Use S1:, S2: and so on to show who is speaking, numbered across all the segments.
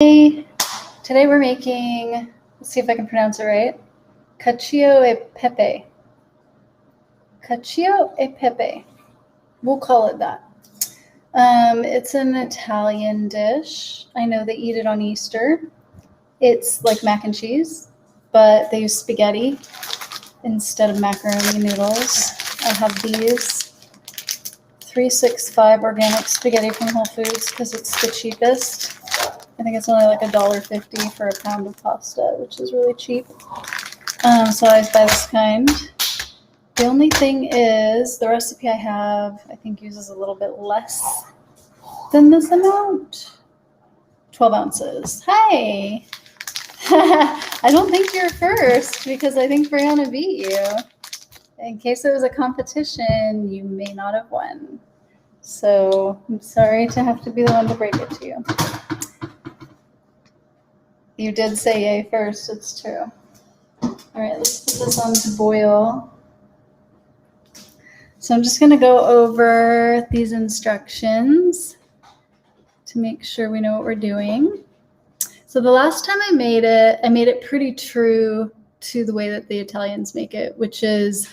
S1: Today we're making, let's see if I can pronounce it right, cacio e pepe. Cacio e pepe. We'll call it that. It's an Italian dish. I know they eat it on Easter. It's like mac and cheese, but they use spaghetti instead of macaroni noodles. I have these 365 organic spaghetti from Whole Foods because it's the cheapest. I think it's only like $1.50 for a pound of pasta, which is really cheap. So I always buy this kind. The only thing is the recipe I have, I think, uses a little bit less than this amount. 12 ounces. Hi! I don't think you're first because I think Brianna beat you. In case it was a competition, you may not have won. So I'm sorry to have to be the one to break it to you. You did say yay first, it's true. All right, let's put this on to boil. So I'm just gonna go over these instructions to make sure we know what we're doing. So the last time I made it pretty true to the way that the Italians make it, which is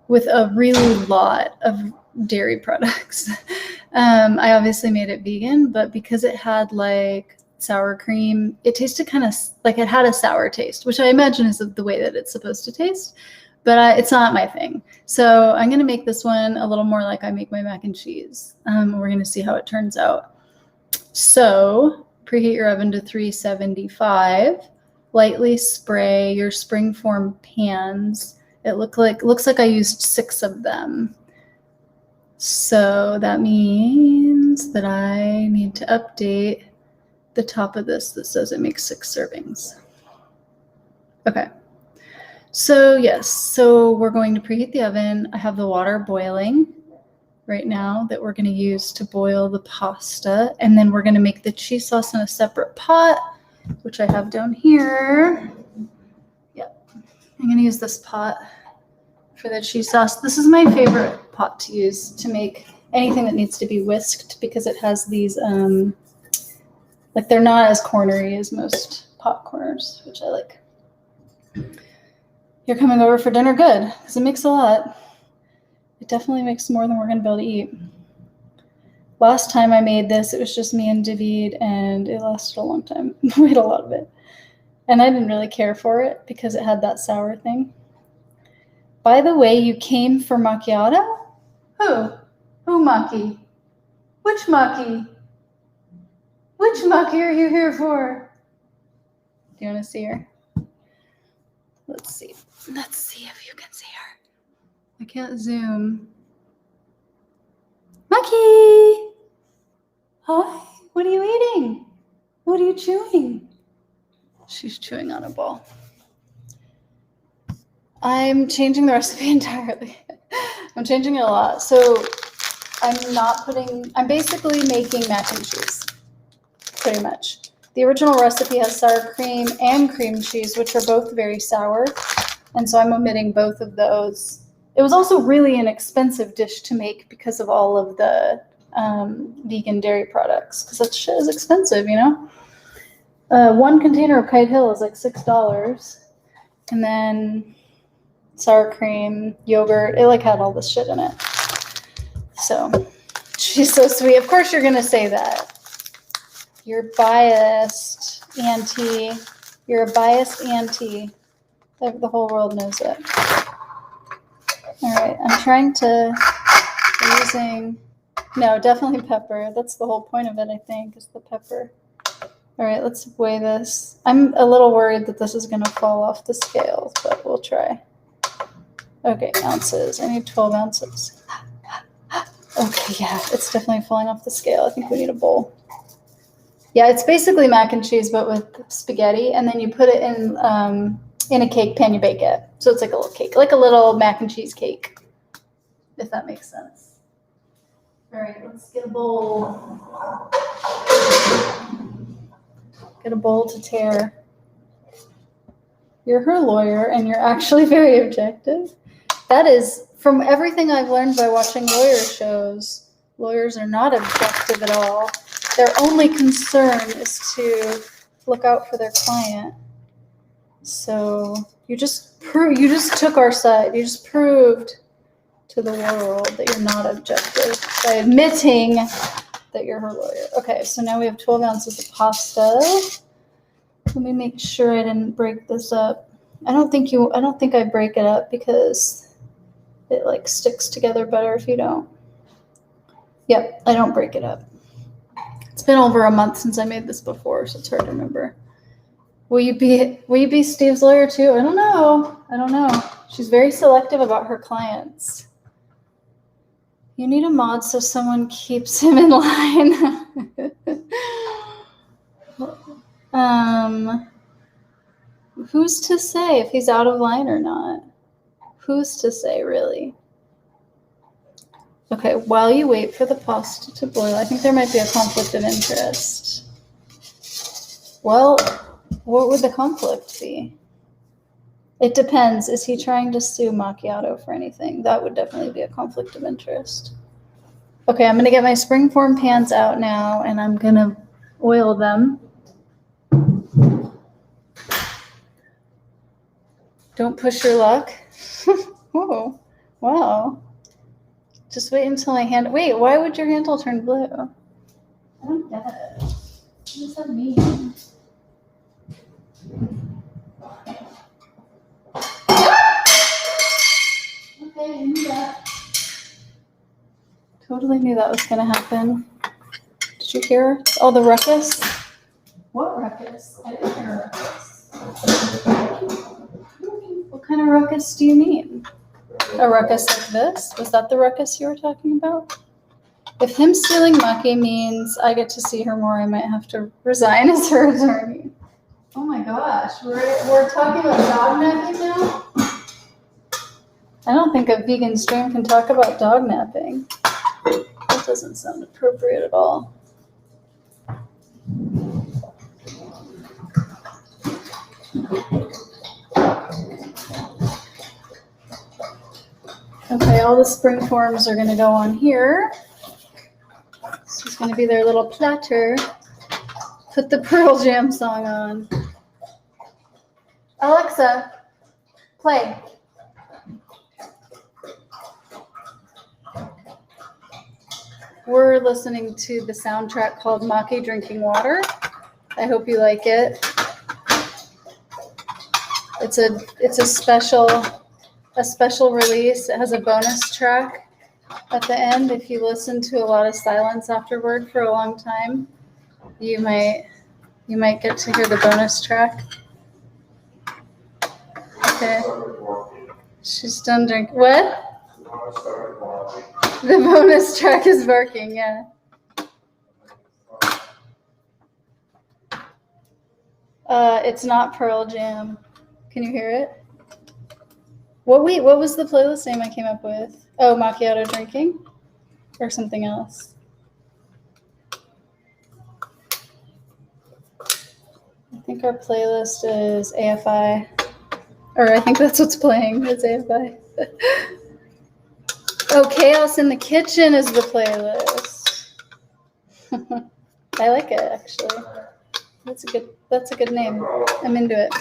S1: with a really lot of dairy products. I obviously made it vegan, but because it had like sour cream, it tasted kind of like it had a sour taste, which I imagine is the way that it's supposed to taste, but it's not my thing. So I'm going to make this one a little more like I make my mac and cheese. We're going to see how it turns out. So preheat your oven to 375. Lightly spray your springform pans. It looks like I used 6 of them. So that means that I need to update the top of this that says it makes 6 servings. Okay. So yes, so we're going to preheat the oven. I have the water boiling right now that we're going to use to boil the pasta. And then we're going to make the cheese sauce in a separate pot, which I have down here. Yep. I'm going to use this pot for the cheese sauce. This is my favorite pot to use to make anything that needs to be whisked because it has these, like they're not as cornery as most pot corners, which I like. You're coming over for dinner? Good, because it makes a lot. It definitely makes more than we're going to be able to eat. Last time I made this, it was just me and David, and it lasted a long time. We ate a lot of it. And I didn't really care for it because it had that sour thing. By the way, you came for macchiato? Who? Who Maki? Which Maki? Which Maki are you here for? Do you want to see her? Let's see. Let's see if you can see her. I can't zoom. Maki! Hi, what are you eating? What are you chewing? She's chewing on a ball. I'm changing the recipe entirely. I'm changing it a lot. So I'm basically making mac and cheese, pretty much. The original recipe has sour cream and cream cheese, which are both very sour. And so I'm omitting both of those. It was also really an expensive dish to make because of all of the vegan dairy products, because that shit is expensive, you know? One container of Kite Hill is like $6. And then sour cream, yogurt, it like had all this shit in it. So she's so sweet. Of course you're going to say that. You're biased, auntie. You're a biased auntie. The whole world knows it. All right, I'm trying to, no, definitely pepper. That's the whole point of it, I think, is the pepper. All right, let's weigh this. I'm a little worried that this is going to fall off the scale, but we'll try. Okay, ounces. I need 12 ounces. Okay, yeah, it's definitely falling off the scale. I think we need a bowl. Yeah, it's basically mac and cheese, but with spaghetti, and then you put it in a cake pan, you bake it. So it's like a little cake, like a little mac and cheese cake, if that makes sense. All right, let's get a bowl. Get a bowl to tear. You're her lawyer, and you're actually very objective. That is, from everything I've learned by watching lawyer shows, lawyers are not objective at all. Their only concern is to look out for their client. So you just took our side. You just proved to the world that you're not objective by admitting that you're her lawyer. Okay, so now we have 12 ounces of pasta. Let me make sure I didn't break this up. I don't think I break it up because it like sticks together better if you don't. Yep, I don't break it up. It's been over a month since I made this before, so it's hard to remember. Will you be Steve's lawyer too? I don't know. She's very selective about her clients. You need a mod so someone keeps him in line. Who's to say if he's out of line or not? Who's to say, really? Okay, while you wait for the pasta to boil, I think there might be a conflict of interest. Well, what would the conflict be? It depends. Is he trying to sue Macchiato for anything? That would definitely be a conflict of interest. Okay, I'm going to get my springform pans out now, and I'm going to oil them. Don't push your luck. Whoa, wow. Just wait until my hand... Wait, why would your handle turn blue? I don't get it. What does that mean? Okay, I knew that. Totally knew that was going to happen. Did you hear all the ruckus? What ruckus? I didn't hear a ruckus. What kind of ruckus do you mean? A ruckus like this? Was that the ruckus you were talking about? If him stealing Maki means I get to see her more, I might have to resign as her attorney. Oh my gosh, we're talking about dog napping now? I don't think a vegan stream can talk about dog napping. That doesn't sound appropriate at all. Okay, all the spring forms are going to go on here. This is going to be their little platter. Put the Pearl Jam song on. Alexa, play. We're listening to the soundtrack called Maki Drinking Water. I hope you like it. It's a special release. It has a bonus track at the end. If you listen to a lot of silence afterward for a long time, you might get to hear the bonus track. Okay. She's done drinking. What? The bonus track is barking, yeah. It's not Pearl Jam. Can you hear it? What was the playlist name I came up with? Oh, macchiato drinking? Or something else? I think our playlist is AFI. Or I think that's what's playing. It's AFI. Oh, Chaos in the Kitchen is the playlist. I like it, actually. That's a good name. I'm into it.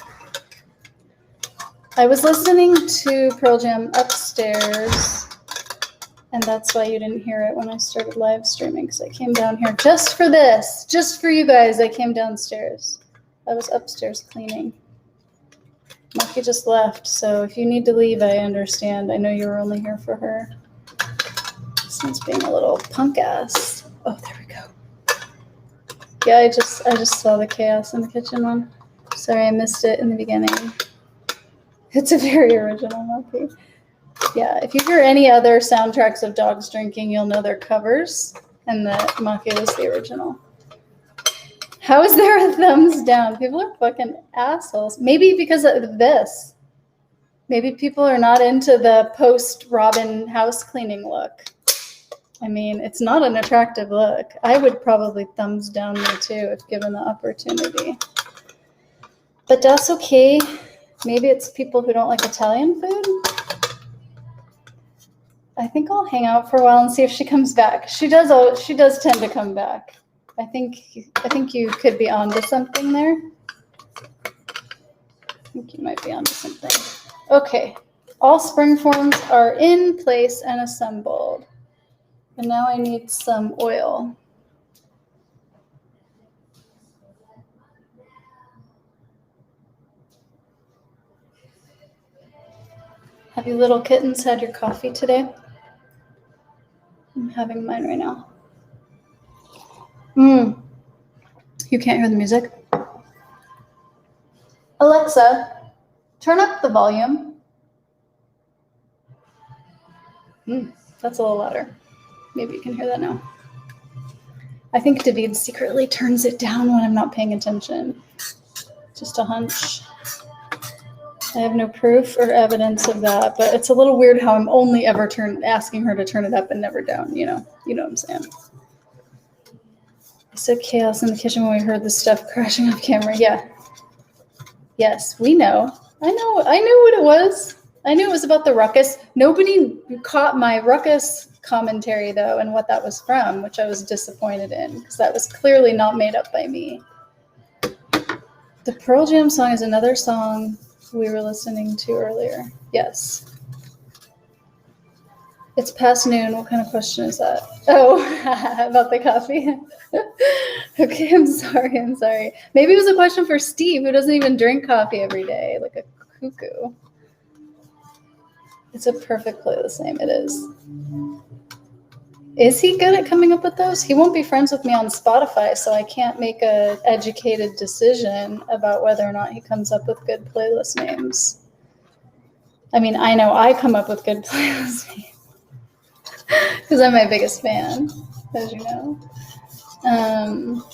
S1: I was listening to Pearl Jam upstairs, and that's why you didn't hear it when I started live streaming, because I came down here just for this. Just for you guys, I came downstairs. I was upstairs cleaning. Maki just left, so if you need to leave, I understand. I know you were only here for her. This one's being a little punk ass. Oh, there we go. Yeah, I just saw the Chaos in the Kitchen one. Sorry, I missed it in the beginning. It's a very original Maki. Yeah, if you hear any other soundtracks of dogs drinking, you'll know they're covers, and that Maki was the original. How is there a thumbs down? People are fucking assholes. Maybe because of this. Maybe people are not into the post-Robin house cleaning look. I mean, it's not an attractive look. I would probably thumbs down me too if given the opportunity. But that's okay. Maybe it's people who don't like Italian food. I think I'll hang out for a while and see if she comes back. She does tend to come back. I think you could be onto something there. I think you might be onto something. Okay, all spring forms are in place and assembled. And now I need some oil. Have you little kittens had your coffee today? I'm having mine right now. You can't hear the music? Alexa, turn up the volume. That's a little louder. Maybe you can hear that now. I think David secretly turns it down when I'm not paying attention. Just a hunch. I have no proof or evidence of that, but it's a little weird how I'm only ever asking her to turn it up and never down, you know what I'm saying. I said chaos in the kitchen when we heard the stuff crashing off camera. Yeah. Yes, we know. I knew what it was. I knew it was about the ruckus. Nobody caught my ruckus commentary, though, and what that was from, which I was disappointed in, because that was clearly not made up by me. The Pearl Jam song is another song we were listening to earlier. Yes. It's past noon. What kind of question is that? Oh, about the coffee? Okay, I'm sorry. Maybe it was a question for Steve, who doesn't even drink coffee every day, like a cuckoo. It's a perfect playlist name. It is. Is he good at coming up with those? He won't be friends with me on Spotify, so I can't make an educated decision about whether or not he comes up with good playlist names. I mean, I know I come up with good playlist names because I'm my biggest fan, as you know.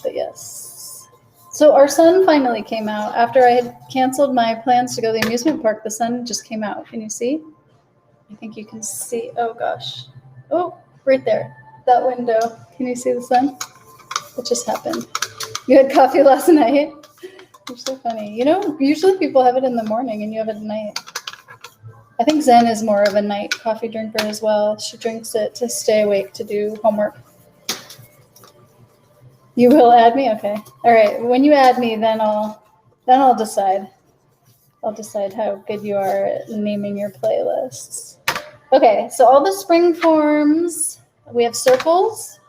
S1: But yes. So our sun finally came out. After I had canceled my plans to go to the amusement park, the sun just came out. Can you see? I think you can see. Oh, gosh. Oh, right there. That window. Can you see the sun? What just happened? You had coffee last night? You're so funny. You know, usually people have it in the morning and you have it at night. I think Zen is more of a night coffee drinker as well. She drinks it to stay awake to do homework. You will add me? Okay. All right. When you add me, then I'll decide. I'll decide how good you are at naming your playlists. Okay, so all the spring forms, we have circles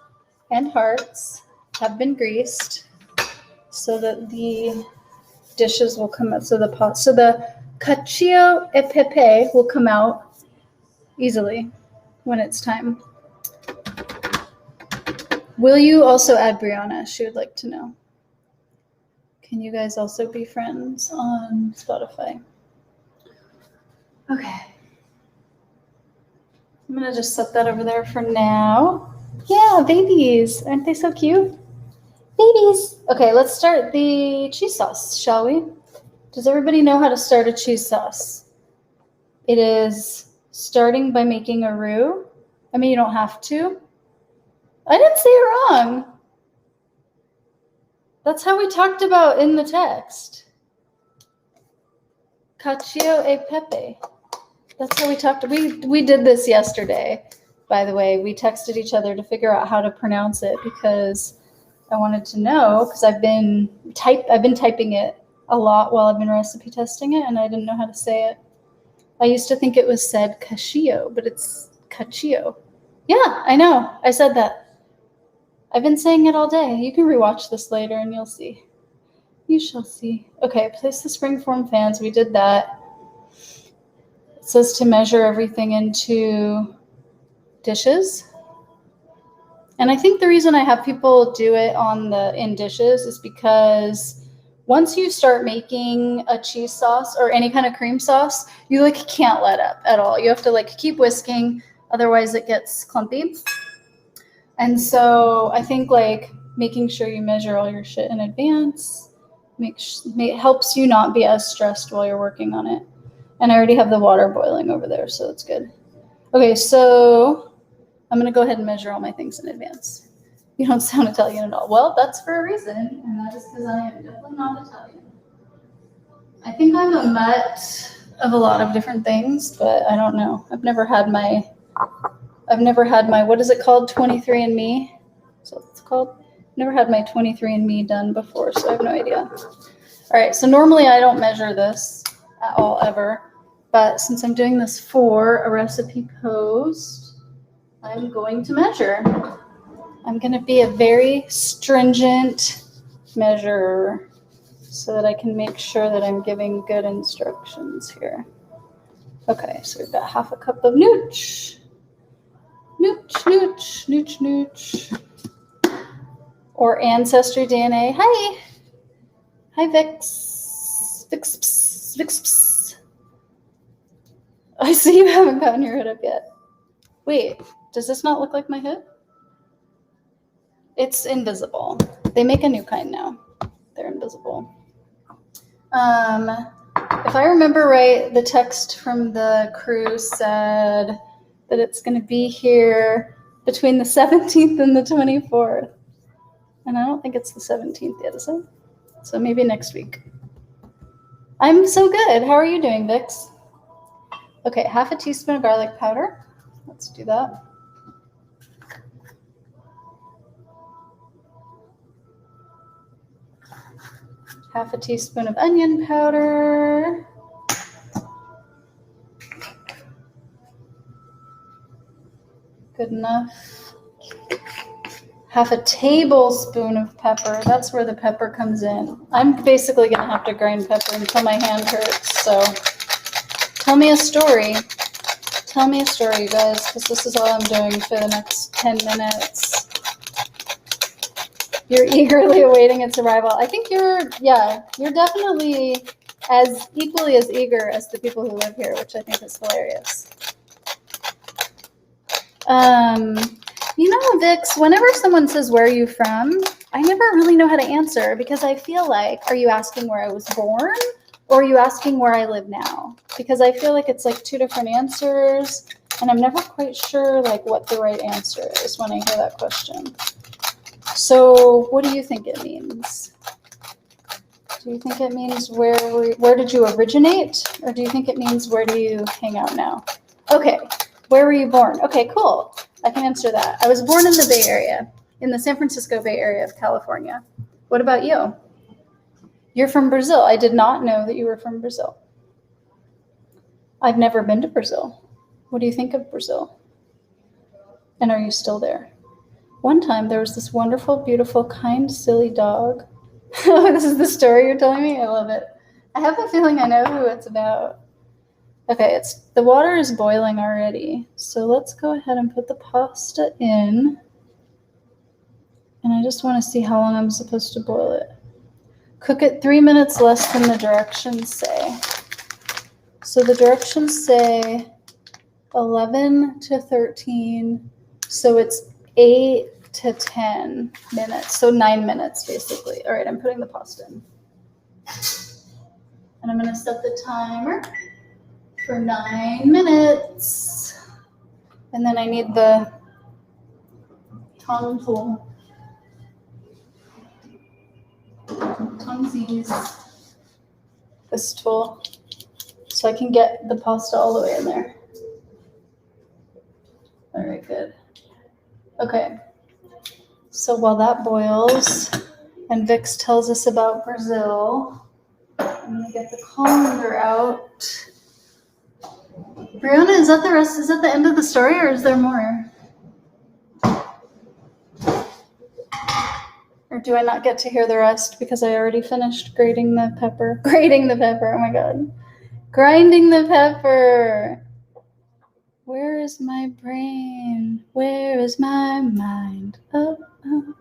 S1: and hearts, have been greased so that the dishes will come out. So the cacio e pepe will come out easily when it's time. Will you also add Brianna? She would like to know. Can you guys also be friends on Spotify? Okay. I'm going to just set that over there for now. Yeah, babies. Aren't they so cute? Babies. Okay, let's start the cheese sauce, shall we? Does everybody know how to start a cheese sauce? It is starting by making a roux. I mean, you don't have to. I didn't say it wrong. That's how we talked about in the text. Cacio e pepe. That's how we talked. We did this yesterday, by the way. We texted each other to figure out how to pronounce it because I wanted to know, because I've been typing it a lot while I've been recipe testing it, and I didn't know how to say it. I used to think it was said cacio, but it's cacio. Yeah, I know. I said that. I've been saying it all day. You can rewatch this later and you'll see. You shall see. Okay, place the springform fans. We did that. It says to measure everything into dishes. And I think the reason I have people do it in dishes is because once you start making a cheese sauce or any kind of cream sauce, you can't let up at all. You have to keep whisking, otherwise it gets clumpy. And so I think making sure you measure all your shit in advance helps you not be as stressed while you're working on it. And I already have the water boiling over there, so it's good. Okay, so I'm going to go ahead and measure all my things in advance. You don't sound Italian at all. Well, that's for a reason, and that is because I am definitely not Italian. I think I'm a mutt of a lot of different things, but I don't know. I've never had my, what is it called? 23andMe? That's what it's called. Never had my 23andMe done before, so I have no idea. All right, so normally I don't measure this at all ever, but since I'm doing this for a recipe post, I'm going to measure. I'm going to be a very stringent measurer so that I can make sure that I'm giving good instructions here. Okay, so we've got half a cup of nooch. Nooch, nooch, nooch, nooch. Or Ancestry DNA. Hi. Hi, Vix. Vix, pss, Vix, pss. I see you haven't gotten your hood up yet. Wait, does this not look like my hood? It's invisible. They make a new kind now. They're invisible. If I remember right, the text from the crew said that it's going to be here between the 17th and the 24th. And I don't think it's the 17th yet, is it? So maybe next week. I'm so good. How are you doing, Vix? Okay, half a teaspoon of garlic powder. Let's do that. Half a teaspoon of onion powder. Good enough. Half a tablespoon of pepper. That's where the pepper comes in. I'm basically going to have to grind pepper until my hand hurts. So tell me a story. Tell me a story, you guys, because this is all I'm doing for the next 10 minutes. You're eagerly awaiting its arrival. I think you're definitely as equally as eager as the people who live here, which I think is hilarious. You know, Vix, whenever someone says, where are you from? I never really know how to answer because I feel like, are you asking where I was born or are you asking where I live now? Because I feel like it's like two different answers and I'm never quite sure like what the right answer is when I hear that question. So what do you think it means? Do you think it means where did you originate? Or do you think it means where do you hang out now? Okay, where were you born? Okay, cool. I can answer that. I was born in the Bay Area, in the San Francisco Bay Area of California. What about you? You're from Brazil. I did not know that you were from Brazil. I've never been to Brazil. What do you think of Brazil? And are you still there? One time there was this wonderful, beautiful, kind, silly dog. This is the story you're telling me? I love it. I have a feeling I know who it's about. Okay, the water is boiling already. So let's go ahead and put the pasta in. And I just want to see how long I'm supposed to boil it. Cook it 3 minutes less than the directions say. So the directions say 11 to 13. So it's 8 to 10 minutes. So 9 minutes, basically. All right, I'm putting the pasta in. And I'm going to set the timer for 9 minutes. And then I need the tongue tool. Tonguesies. This tool. So I can get the pasta all the way in there. All right, good. Okay. So while that boils and Vix tells us about Brazil, I'm gonna get the colander out. Brianna, is that the rest? Is that the end of the story or is there more? Or do I not get to hear the rest because I already finished grating the pepper? Grating the pepper, oh my God. Grinding the pepper. Where is my brain? Where is my mind? Oh, oh.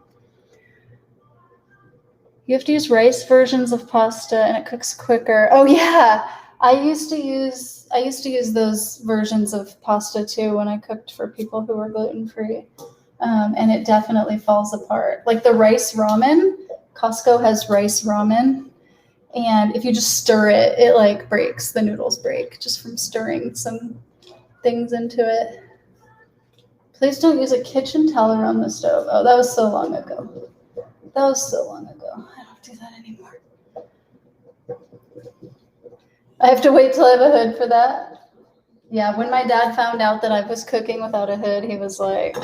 S1: You have to use rice versions of pasta and it cooks quicker. Oh yeah. I used to use those versions of pasta too when I cooked for people who were gluten-free. And it definitely falls apart. Like the rice ramen, Costco has rice ramen. And if you just stir it, it like breaks. The noodles break just from stirring some things into it. Please don't use a kitchen towel around the stove. Oh, that was so long ago. That was so long ago. I don't do that anymore. I have to wait till I have a hood for that. Yeah, when my dad found out that I was cooking without a hood, he was like,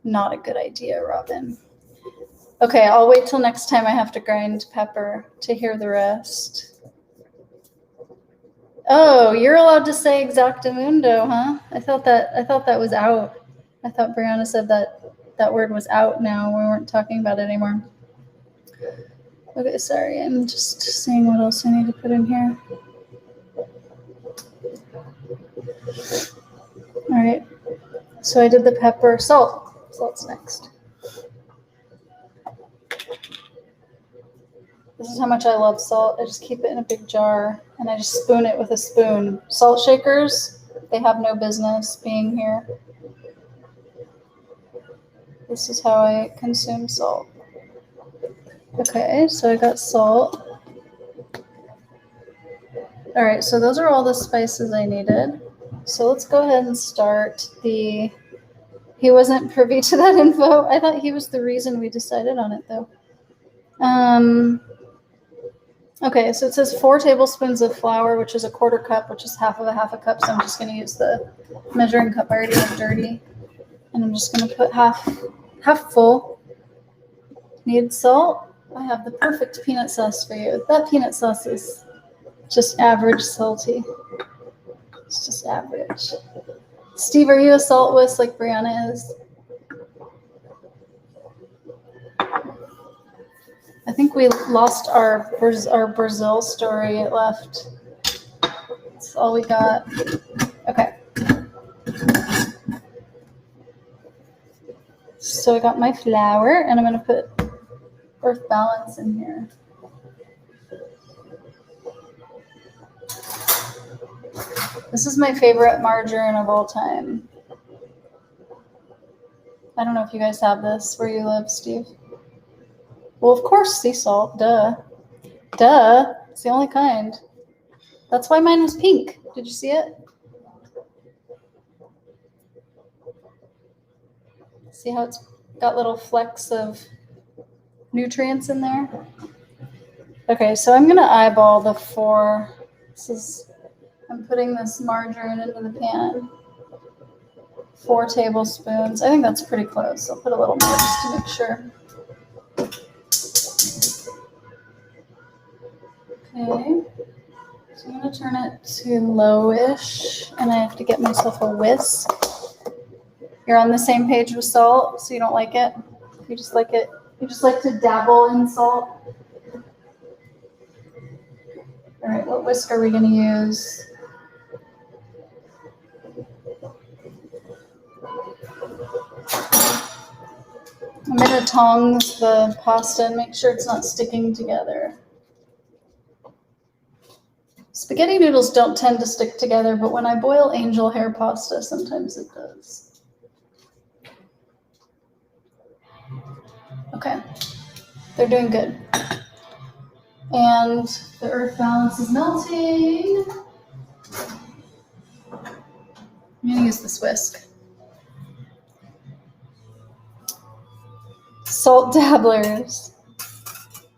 S1: not a good idea, Robin. Okay, I'll wait till next time I have to grind pepper to hear the rest. Oh, you're allowed to say exactamundo, huh? I thought that was out. I thought Brianna said that word was out now. We weren't talking about it anymore. Okay, sorry. I'm just seeing what else I need to put in here. All right. So I did the pepper, salt. Salt's next. This is how much I love salt. I just keep it in a big jar and I just spoon it with a spoon. Salt shakers, they have no business being here. This is how I consume salt. Okay, so I got salt. All right, so those are all the spices I needed. So let's go ahead and start the... He wasn't privy to that info. I thought he was the reason we decided on it, though. Okay, so it says 4 tablespoons of flour, which is a 1/4 cup, which is half a cup. So I'm just going to use the measuring cup I already have dirty. And I'm just going to put half full. Need salt? I have the perfect peanut sauce for you. That peanut sauce is just average salty. It's just average. Steve, are you a salt whisk like Brianna is? I think we lost our Brazil story. It left. That's all we got. Okay. So I got my flour, and I'm going to put Earth Balance in here. This is my favorite margarine of all time. I don't know if you guys have this where you live, Steve. Well, of course, sea salt. Duh. Duh. It's the only kind. That's why mine was pink. Did you see it? See how it's got little flecks of nutrients in there? Okay, so I'm going to eyeball the 4. I'm putting this margarine into the pan. 4 tablespoons. I think that's pretty close. I'll put a little more just to make sure. Okay. So I'm going to turn it to lowish, and I have to get myself a whisk. You're on the same page with salt, so you don't like it? You just like it? You just like to dabble in salt? All right, what whisk are we going to use? I'm going to tongs the pasta and make sure it's not sticking together. Spaghetti noodles don't tend to stick together, but when I boil angel hair pasta, sometimes it does. Okay, they're doing good. And the Earth Balance is melting. I'm going to use this whisk. Salt dabblers.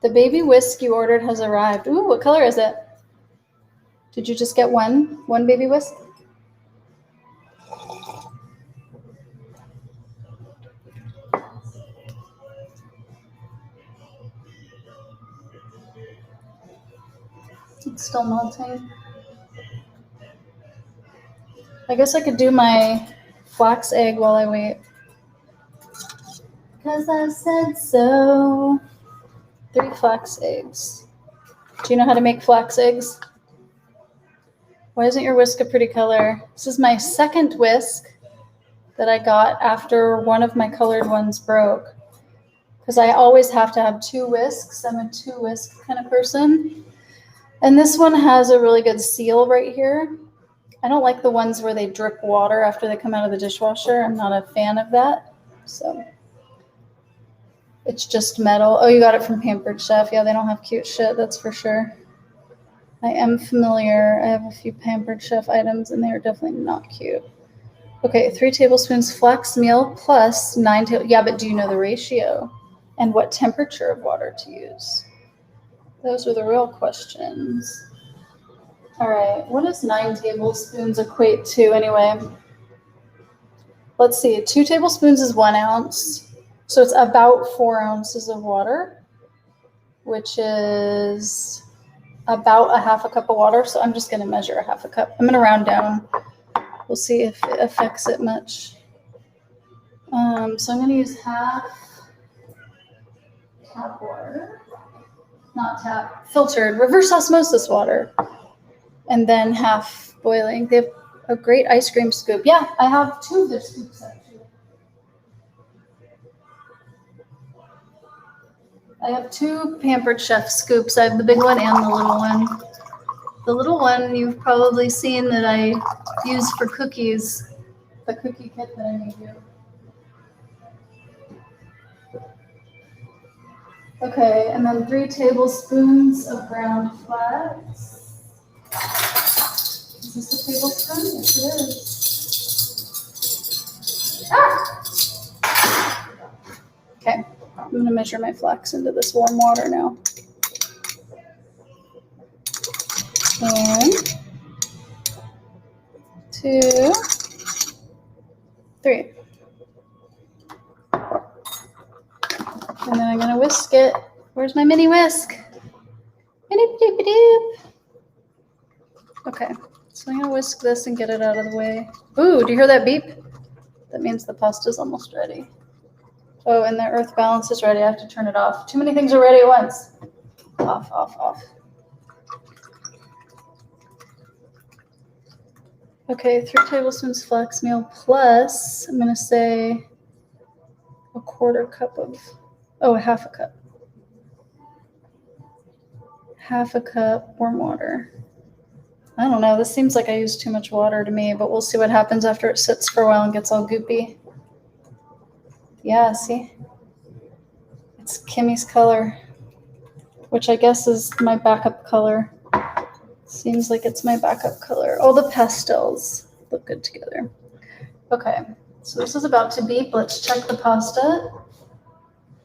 S1: The baby whisk you ordered has arrived. Ooh, what color is it? Did you just get one baby whisk? It's still melting. I guess I could do my flax egg while I wait. Because I said so. 3 flax eggs. Do you know how to make flax eggs? Why isn't your whisk a pretty color? This is my second whisk that I got after one of my colored ones broke. Because I always have to have 2 whisks. I'm a 2 whisk kind of person. And this one has a really good seal right here. I don't like the ones where they drip water after they come out of the dishwasher. I'm not a fan of that. So it's just metal. Oh, you got it from Pampered Chef. Yeah, they don't have cute shit, that's for sure. I am familiar. I have a few Pampered Chef items, and they are definitely not cute. Okay, 3 tablespoons flax meal plus 9 yeah, but do you know the ratio? And what temperature of water to use? Those are the real questions. All right, what does 9 tablespoons equate to anyway? Let's see, 2 tablespoons is 1 ounce. So it's about 4 ounces of water, which is about a half a cup of water. So I'm just going to measure a half a cup. I'm going to round down. We'll see if it affects it much. So I'm going to use half tap water, not tap, filtered, reverse osmosis water, and then half boiling. They have a great ice cream scoop. Yeah, I have 2 of their scoops actually. I have 2 Pampered Chef scoops. I have the big one and the little one. The little one you've probably seen that I use for cookies, the cookie kit that I made you. Okay, and then 3 tablespoons of ground flax. Is this a tablespoon? Yes, it is. Ah! Okay, I'm going to measure my flax into this warm water now. 1, 2, 3. And then I'm going to whisk it. Where's my mini whisk? Okay, so I'm going to whisk this and get it out of the way. Ooh, do you hear that beep? That means the pasta's almost ready. Oh, and the earth balance is ready. I have to turn it off. Too many things are ready at once. Off, off, off. Okay, 3 tablespoons flax meal plus, I'm going to say a quarter cup of, half a cup. Half a cup warm water. I don't know. This seems like I use too much water to me, but we'll see what happens after it sits for a while and gets all goopy. Yeah, see? It's Kimmy's color, which I guess is my backup color. Seems like it's my backup color. Oh, the pastels look good together. Okay, so this is about to beep. Let's check the pasta.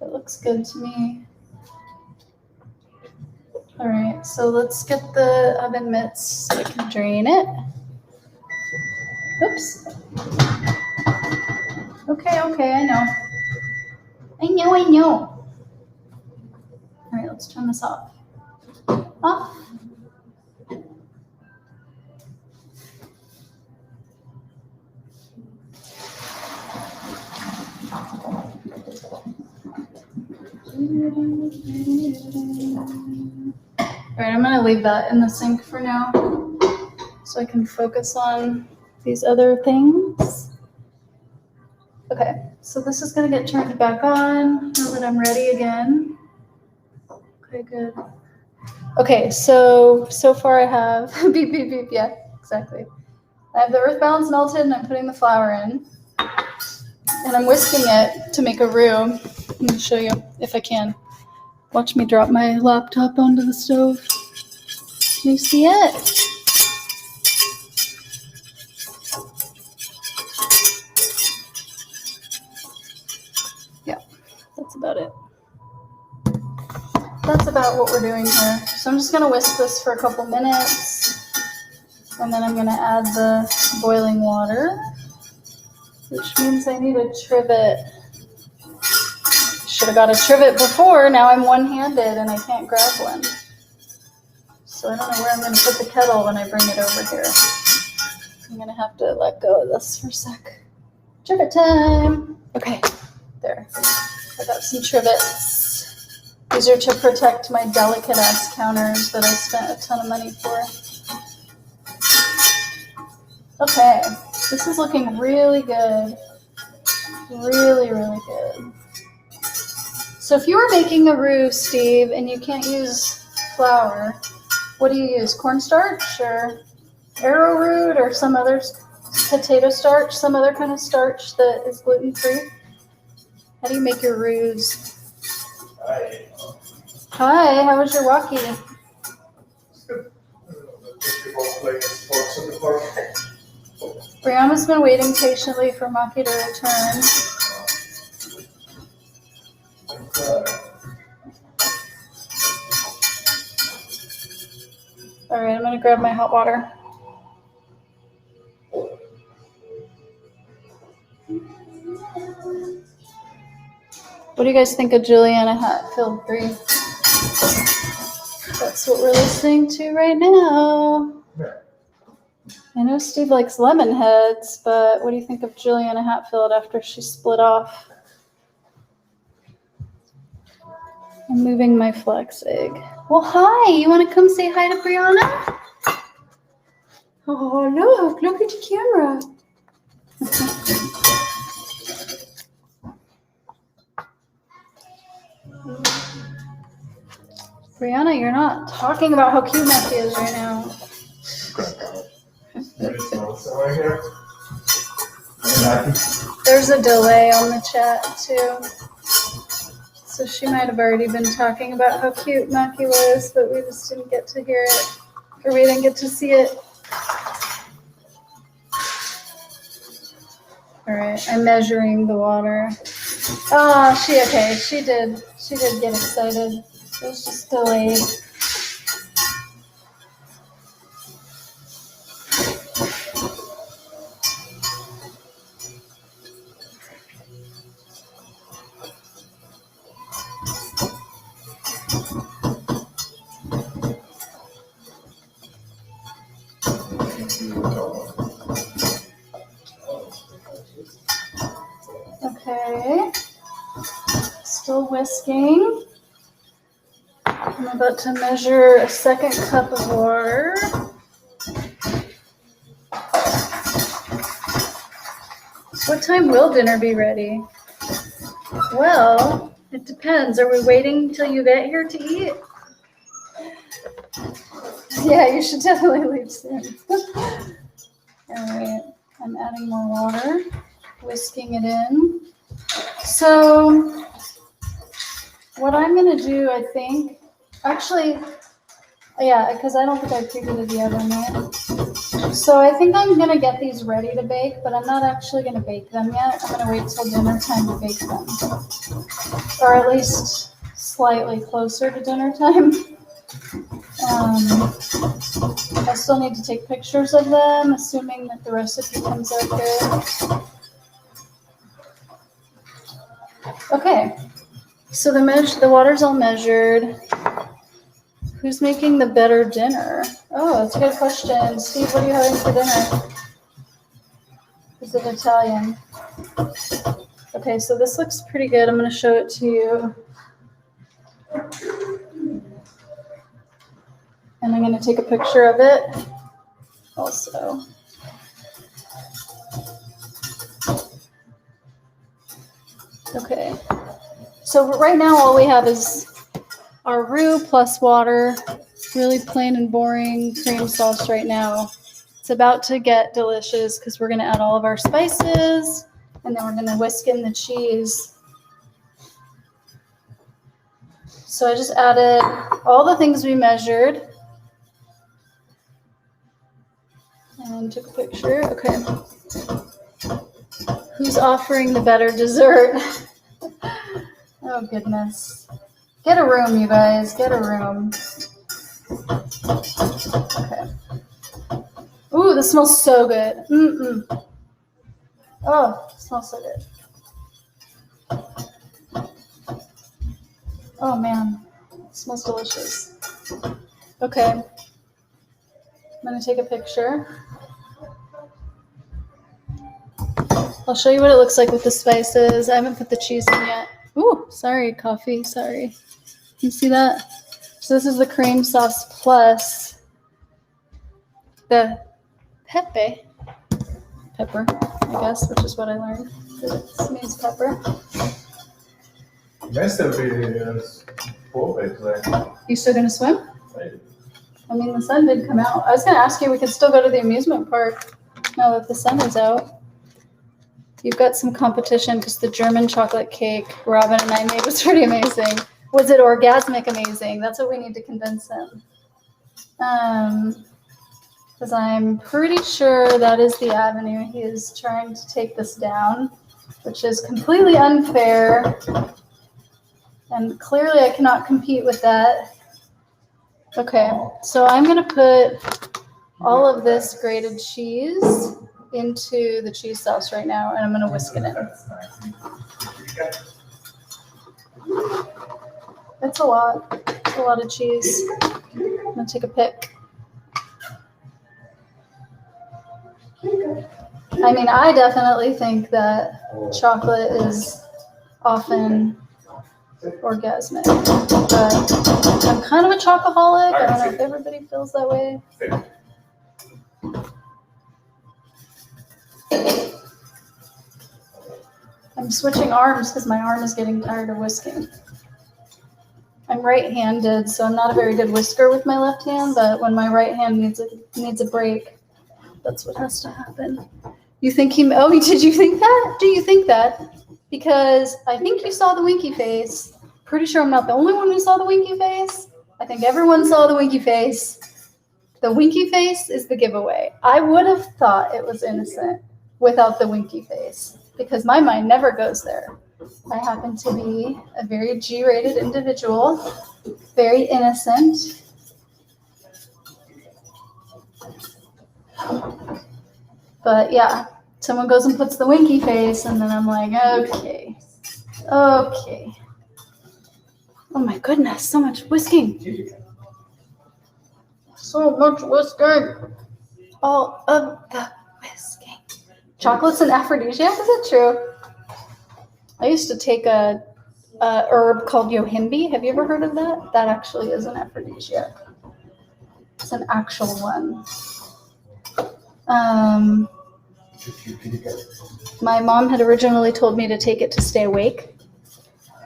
S1: It looks good to me. All right, so let's get the oven mitts so I can drain it. Oops. Okay, I know. I know. All right, let's turn this off. Off. All right, I'm gonna leave that in the sink for now so I can focus on these other things. Okay, so this is gonna get turned back on now that I'm ready again. Okay, good. Okay, so far I have, beep, beep, beep, yeah, exactly. I have the earth balance melted and I'm putting the flour in. And I'm whisking it to make a roux. Let me show you if I can. Watch me drop my laptop onto the stove. Can you see it? Yeah, that's about it. That's about what we're doing here. So I'm just going to whisk this for a couple minutes. And then I'm going to add the boiling water, which means I need a trivet. Should have got a trivet before. Now I'm one-handed and I can't grab one. So I don't know where I'm going to put the kettle when I bring it over here. I'm going to have to let go of this for a sec. Trivet time. Okay, there. I got some trivets. These are to protect my delicate-ass counters that I spent a ton of money for. Okay, this is looking really good. Really, really good. So if you were making a roux, Steve, and you can't use flour, what do you use? Cornstarch or arrowroot or some other potato starch, some other kind of starch that is gluten-free? How do you make your roux?
S2: Hi.
S1: Hi, how was your walkie? Brianna's been waiting patiently for Maki to return. All right, I'm going to grab my hot water. What do you guys think of Juliana Hatfield 3? That's what we're listening to right now.
S2: Yeah.
S1: I know Steve likes Lemonheads, but what do you think of Juliana Hatfield after she split off? I'm moving my flex egg. Well, hi. You want to come say hi to Brianna? Oh, look at the camera. Brianna, you're not talking about how cute Matthew is right now.
S2: Somewhere here.
S1: There's a delay on the chat, too. So she might have already been talking about how cute Matthew was, but we just didn't get to hear it. Or we didn't get to see it. All right, I'm measuring the water. Oh, she did get excited. It was just delayed. Okay, still whisking. I'm about to measure a second cup of water. What time will dinner be ready? Well, it depends. Are we waiting till you get here to eat? Yeah, you should definitely leave soon. All right, I'm adding more water, whisking it in. So what I'm going to do, I think, actually, yeah, because I don't think I preheated the oven yet. So I think I'm going to get these ready to bake, but I'm not actually going to bake them yet. I'm going to wait till dinner time to bake them. Or at least slightly closer to dinner time. I still need to take pictures of them, assuming that the recipe comes out good. Okay, so the water's all measured. Who's making the better dinner? Oh, that's a good question. Steve, what are you having for dinner? Is it Italian? Okay, so this looks pretty good. I'm going to show it to you. And I'm going to take a picture of it also. Okay, so right now all we have is our roux plus water, really plain and boring cream sauce right now. It's about to get delicious because we're going to add all of our spices and then we're going to whisk in the cheese. So I just added all the things we measured and took a picture. Okay. Who's offering the better dessert? Oh, goodness. Get a room, you guys. Get a room. Okay. Ooh, this smells so good. Oh, it smells so good. Oh, man. It smells delicious. Okay. I'm going to take a picture. I'll show you what it looks like with the spices. I haven't put the cheese in yet. Ooh, sorry, coffee. Sorry. You see that? So this is the cream sauce plus the pepper, I guess, which is what I learned. This means pepper. You still gonna swim? I mean, the sun did come out. I was gonna ask you, we could still go to the amusement park now that the sun is out. You've got some competition because the German chocolate cake Robin and I made was pretty amazing. Was it orgasmic amazing? That's what we need to convince him. Because I'm pretty sure that is the avenue he is trying to take this down, which is completely unfair. And clearly I cannot compete with that. Okay, so I'm going to put all of this grated cheese into the cheese sauce right now, and I'm going to whisk it in. It's a lot. It's a lot of cheese. I'm gonna take a pick. I mean, I definitely think that chocolate is often orgasmic, but I'm kind of a chocoholic. I don't know if everybody feels that way. I'm switching arms because my arm is getting tired of whisking. I'm right-handed, so I'm not a very good whisker with my left hand, but when my right hand needs a break, that's what has to happen. You think did you think that? Do you think that? Because I think you saw the winky face. Pretty sure I'm not the only one who saw the winky face. I think everyone saw the winky face. The winky face is the giveaway. I would have thought it was innocent without the winky face, because my mind never goes there. I happen to be a very G-rated individual, very innocent. But yeah, someone goes and puts the winky face, and then I'm like, okay. Oh my goodness, so much whisking. So much whisking. All of the whisking. Chocolate's an aphrodisiac, is it true? I used to take a herb called yohimbe. Have you ever heard of that? That actually is an aphrodisiac. It's an actual one. My mom had originally told me to take it to stay awake.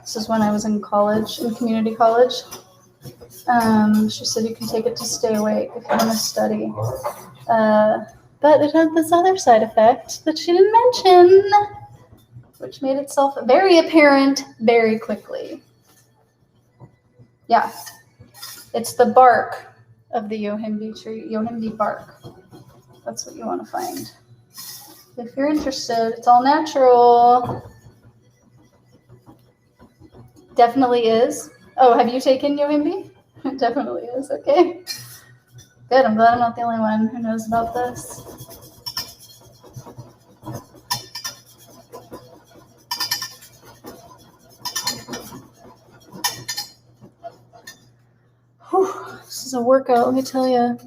S1: This is when I was in college, in community college. She said you can take it to stay awake if you want to study. But it had this other side effect that she didn't mention, which made itself very apparent very quickly. Yeah, it's the bark of the yohimbe tree, yohimbe bark. That's what you want to find. If you're interested, it's all natural. Definitely is. Oh, have you taken yohimbe? It definitely is, okay. Good, I'm glad I'm not the only one who knows about this. Whew, this is a workout, let me tell you.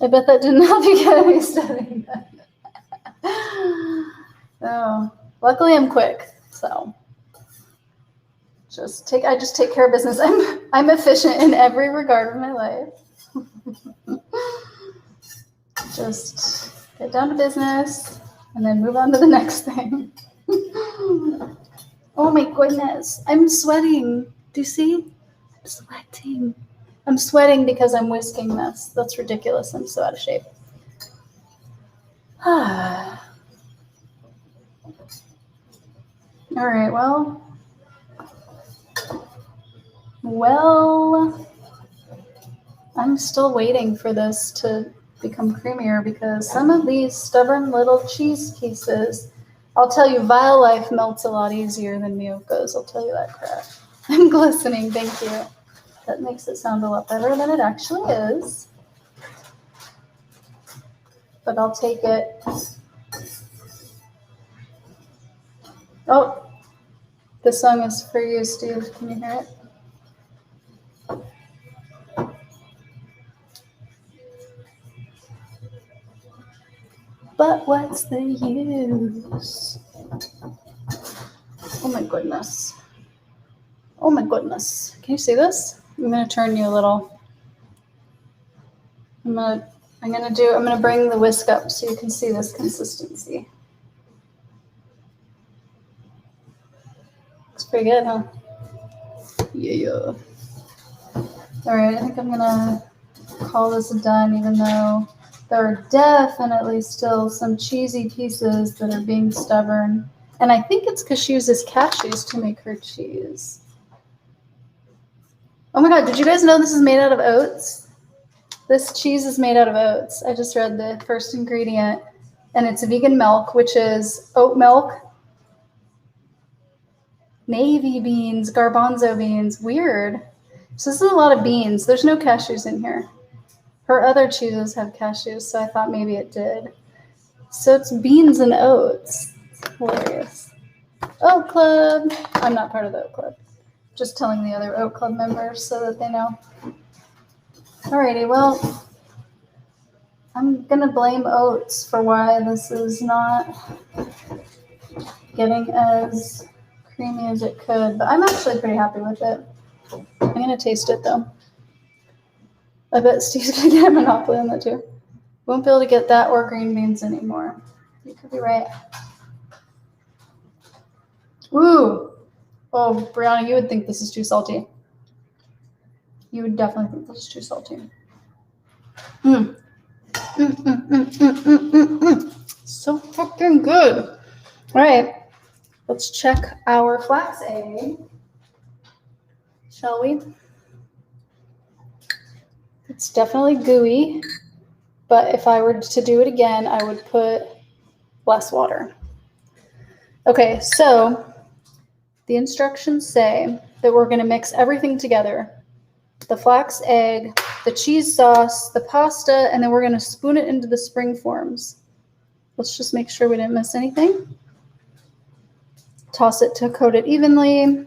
S1: I bet that didn't help you get any studying. Oh, luckily I'm quick, so I just take care of business. I'm efficient in every regard of my life. Just get down to business and then move on to the next thing. Oh my goodness, I'm sweating. Do you see? I'm sweating. I'm sweating because I'm whisking this. That's ridiculous. I'm so out of shape. All right, well, I'm still waiting for this to become creamier because some of these stubborn little cheese pieces, I'll tell you, Vile Life melts a lot easier than Miyoko's. I'll tell you that crap. I'm glistening, thank you. That makes it sound a lot better than it actually is. But I'll take it. Oh, this song is for you, Steve. Can you hear it? But what's the use? Oh my goodness. Oh my goodness. Can you see this? I'm going to turn you a little. I'm going to bring the whisk up so you can see this consistency. Looks pretty good, huh? Yeah. All right, I think I'm going to call this done, even though there are definitely still some cheesy pieces that are being stubborn. And I think it's because she uses cashews to make her cheese. Oh my God, did you guys know this is made out of oats? This cheese is made out of oats. I just read the first ingredient, and it's vegan milk, which is oat milk, navy beans, garbanzo beans. Weird. So this is a lot of beans. There's no cashews in here. Her other cheeses have cashews, so I thought maybe it did. So it's beans and oats. It's hilarious. Oat Club. I'm not part of the Oat Club. Just telling the other Oat Club members so that they know. Alrighty, well, I'm gonna blame oats for why this is not getting as creamy as it could, but I'm actually pretty happy with it. I'm gonna taste it though. I bet Steve's gonna get a monopoly on that too. Won't be able to get that or green beans anymore. You could be right. Ooh. Oh, Brianna, you would think this is too salty. You would definitely think this is too salty. So fucking good. All right, let's check our flax egg, shall we? It's definitely gooey, but if I were to do it again, I would put less water. Okay, so the instructions say that we're going to mix everything together. The flax egg, the cheese sauce, the pasta, and then we're going to spoon it into the spring forms. Let's just make sure we didn't miss anything. Toss it to coat it evenly.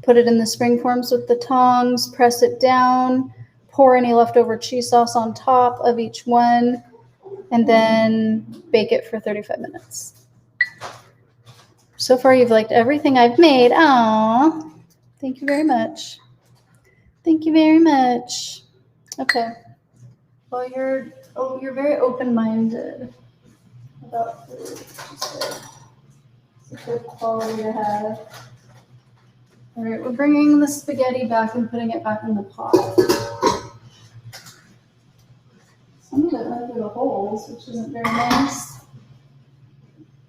S1: Put it in the spring forms with the tongs. Press it down. Pour any leftover cheese sauce on top of each one. And then bake it for 35 minutes. So far, you've liked everything I've made. Aww. Thank you very much. Thank you very much. Okay. Well, you're very open-minded about food. It's a good quality to have. All right, we're bringing the spaghetti back and putting it back in the pot. Some of it went through the holes, which isn't very nice.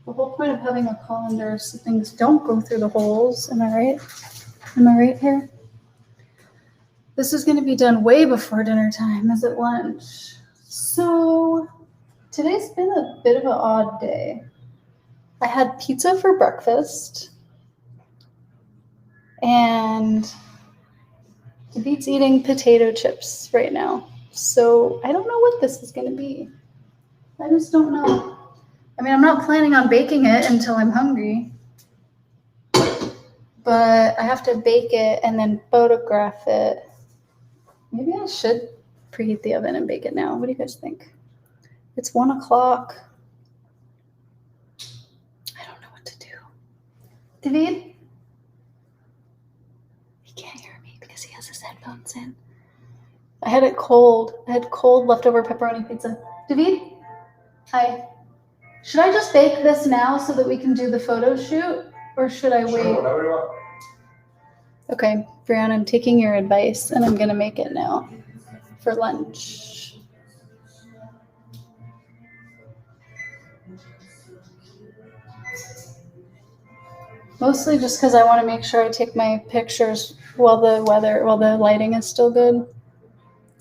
S1: The whole point of having a colander is so things don't go through the holes. Am I right? Am I right here? This is going to be done way before dinner time. Is it lunch? So today's been a bit of an odd day. I had pizza for breakfast, and David's eating potato chips right now. So I don't know what this is going to be. I just don't know. I mean, I'm not planning on baking it until I'm hungry, but I have to bake it and then photograph it. Maybe I should preheat the oven and bake it now. What do you guys think? It's 1 o'clock. I don't know what to do. David? He can't hear me because he has his headphones in. I had it cold. I had cold leftover pepperoni pizza. David? Hi. Should I just bake this now so that we can do the photo shoot? Or should I wait?
S2: Sure, whatever you want.
S1: Okay, Brianna, I'm taking your advice and I'm going to make it now for lunch. Mostly just because I want to make sure I take my pictures while the lighting is still good.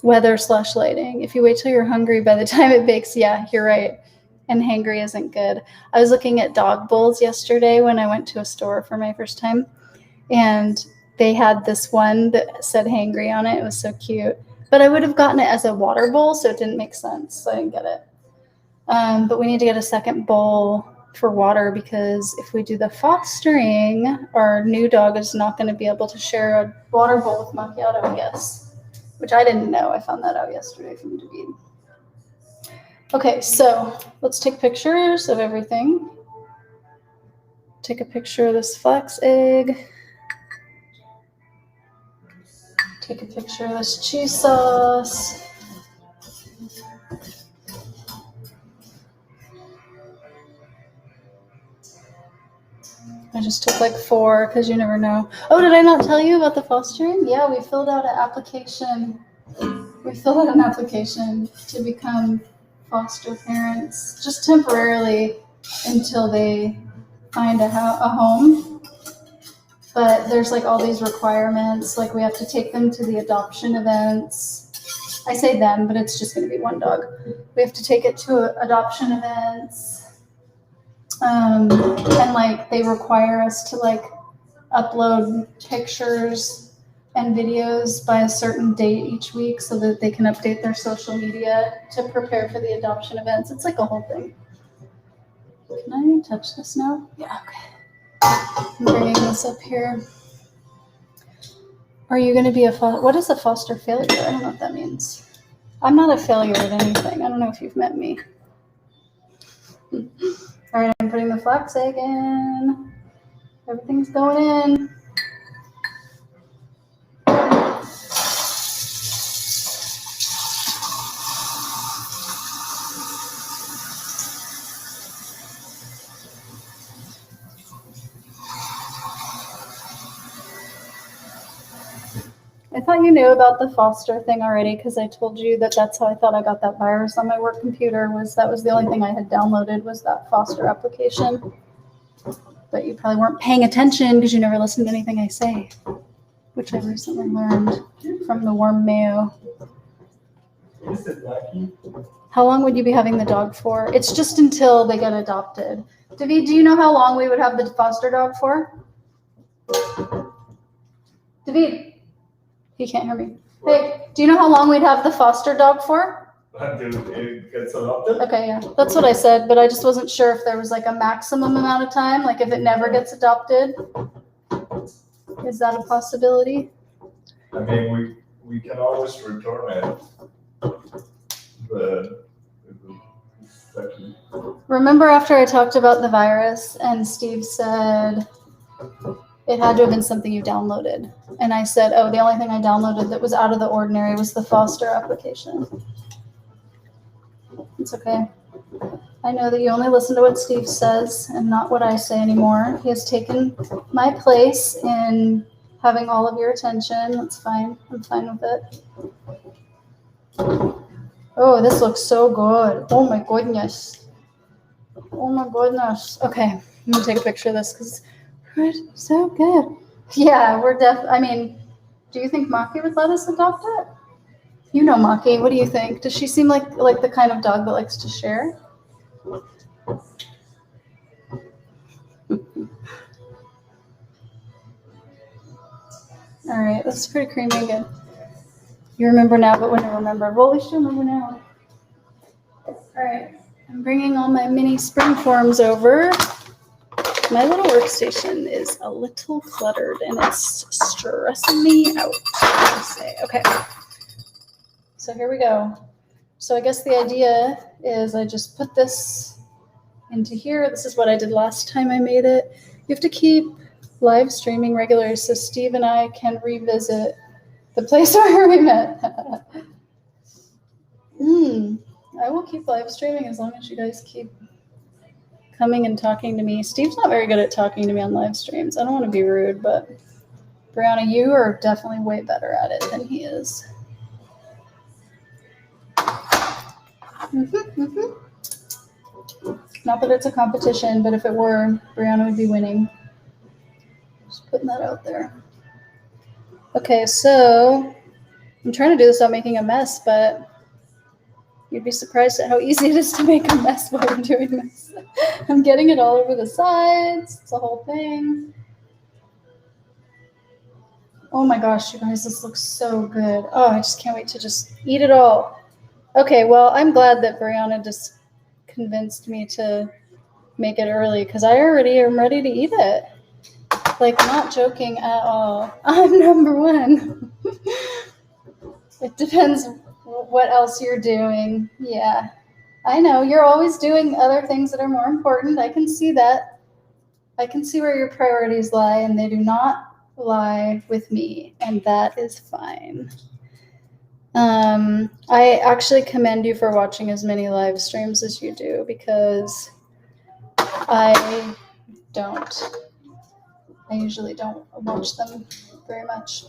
S1: Weather/lighting. If you wait till you're hungry by the time it bakes, yeah, you're right. And hangry isn't good. I was looking at dog bowls yesterday when I went to a store for my first time, and they had this one that said hangry on it. It was so cute. But I would have gotten it as a water bowl, so it didn't make sense. So I didn't get it. But we need to get a second bowl for water because if we do the fostering, our new dog is not going to be able to share a water bowl with Macchiato, I guess, which I didn't know. I found that out yesterday from David. Okay, so let's take pictures of everything. Take a picture of this flax egg. Take a picture of this cheese sauce. I just took like 4 because you never know. Oh, did I not tell you about the fostering? Yeah, we filled out an application. We filled out an application to become foster parents just temporarily until they find a home. But there's like all these requirements. Like we have to take them to the adoption events. I say them, but it's just going to be one dog. We have to take it to adoption events. And like they require us to like upload pictures and videos by a certain date each week so that they can update their social media to prepare for the adoption events. It's like a whole thing. Can I touch this now? Yeah, okay. I'm bringing this up here. Are you going to be what is a foster failure? I don't know what that means. I'm not a failure at anything. I don't know if you've met me. All right, I'm putting the flax egg in. Everything's going in. I thought you knew about the foster thing already because I told you that that's how I thought I got that virus on my work computer. That was the only thing I had downloaded was that foster application. But you probably weren't paying attention because you never listened to anything I say, which I recently learned from the warm mayo.
S2: Is it lucky?
S1: How long would you be having the dog for? It's just until they get adopted. David, do you know how long we would have the foster dog for? David, he can't hear me. Hey, do you know how long we'd have the foster dog for?
S2: Until it gets adopted?
S1: Okay, yeah, that's what I said, but I just wasn't sure if there was like a maximum amount of time, like if it never gets adopted. Is that a possibility?
S2: I mean, we can always return it. But it's actually...
S1: Remember after I talked about the virus and Steve said it had to have been something you downloaded. And I said, oh, the only thing I downloaded that was out of the ordinary was the foster application. It's okay. I know that you only listen to what Steve says and not what I say anymore. He has taken my place in having all of your attention. That's fine. I'm fine with it. Oh, this looks so good. Oh my goodness. Oh my goodness. Okay, I'm gonna take a picture of this because it's so good. Yeah, I mean, do you think Maki would let us adopt it? You know Maki, what do you think? Does she seem like the kind of dog that likes to share? All right, that's pretty creamy and good. You remember now, but wouldn't remember. Well, at least you remember now. All right, I'm bringing all my mini spring forms over. My little workstation is a little cluttered and it's stressing me out. Okay, so here we go. So I guess the idea is I just put this into here. This is what I did last time I made it. You have to keep live streaming regularly so Steve and I can revisit the place where we met. I will keep live streaming as long as you guys keep coming and talking to me. Steve's not very good at talking to me on live streams. I don't want to be rude, but Brianna, you are definitely way better at it than he is. Not that it's a competition, but if it were, Brianna would be winning. Just putting that out there. Okay, so I'm trying to do this without making a mess, but you'd be surprised at how easy it is to make a mess while we're doing this. I'm getting it all over the sides. It's a whole thing. Oh my gosh, you guys, this looks so good. Oh, I just can't wait to just eat it all. Okay, well, I'm glad that Brianna just convinced me to make it early because I already am ready to eat it. Like, not joking at all. I'm number one. It depends what else you're doing. Yeah, I know. You're always doing other things that are more important. I can see that. I can see where your priorities lie, and they do not lie with me, and that is fine. I actually commend you for watching as many live streams as you do because I don't. I usually don't watch them very much.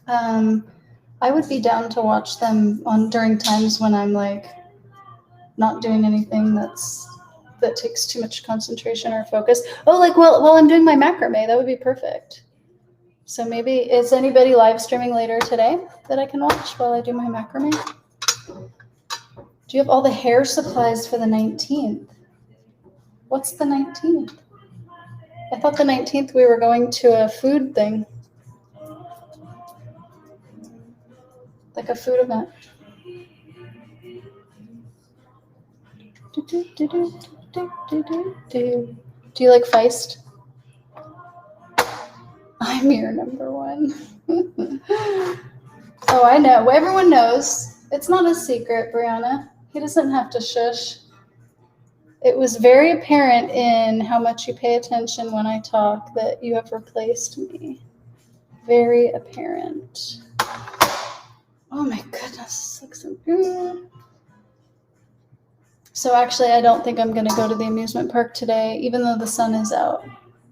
S1: I would be down to watch them during times when I'm like not doing anything that takes too much concentration or focus. Oh, like while I'm doing my macrame, that would be perfect. So maybe, is anybody live streaming later today that I can watch while I do my macrame? Do you have all the hair supplies for the 19th? What's the 19th? I thought the 19th we were going to a food thing. Like a food event. Do you like Feist? I'm your number one. Oh, I know. Everyone knows. It's not a secret, Brianna. He doesn't have to shush. It was very apparent in how much you pay attention when I talk that you have replaced me. Very apparent. Oh my goodness, this looks so good. So actually, I don't think I'm going to go to the amusement park today, even though the sun is out.